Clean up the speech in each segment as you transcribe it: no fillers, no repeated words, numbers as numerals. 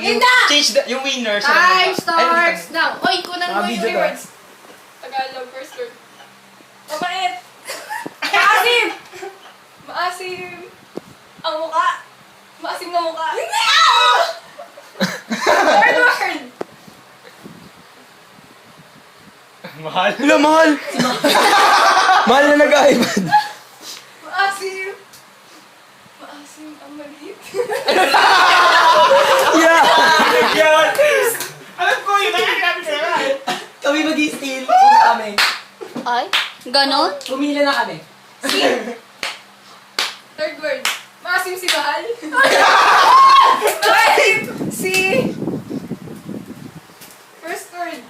Yun na! Change the, yung winner. Time starts now. Oy, kunan mo yung Video to. words. Tagalog, first word. Mabait. Maasim! Maasim. Ang mukha. Maasim na mukha. Hindi! Third word. Mahal. Wala, mahal. Mahal na nag-aibad. Maasim. Maasim ang maliit. Yeah. Yun! Alam ko yun, nakakami sa'yo. Kami mag-i-steal. Una kami. Ay, ganon? Pumili na kami. Third word. Maasim si Mahal. Maasim si... First word.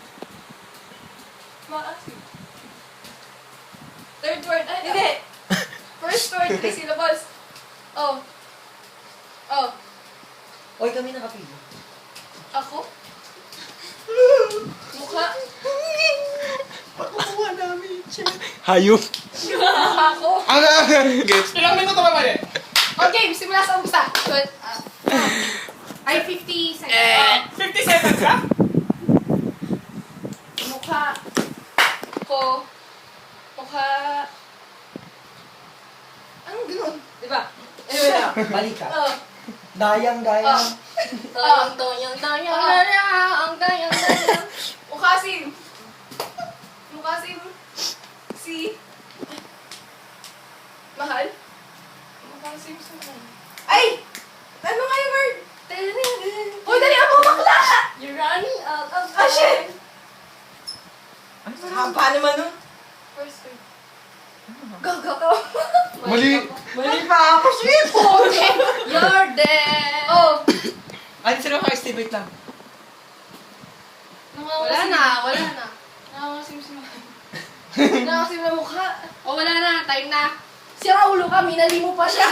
Maasim. Third word. Ay, hindi. First word, 3 syllables. Oh. Oh. Oy, kami nakapili. Ako? Mukha? Patukuha namin siya. Hayop. Ako? Gets. Ilang minuto ba mali? Okay, simula sa umpisa. Ay, 50 seconds. 50 seconds ka? Mukha. Ko. Mukha. Anong ganun? Diba? Balik ka. Oh. Dayang. Dayang, dayang, dayang, dayang, dayang, dayang. Mukhasim. Mukhasim. Si. Mahal. Mukhasim si Mahal. Ay! Ano nga yung word? Uy, dali ako bakla! You're running out of time. Ah, shit! Haba naman nun. First word. Gaga ka. Mali. Mali pa ako, shit! Okay. You're dead. Oh. Ano sino ka-estimate lang? Wala na. Nakakasim si Mahal. Nakakasim na mukha. O, wala na. Time na. Sira ulo ka. Minali mo pa siya.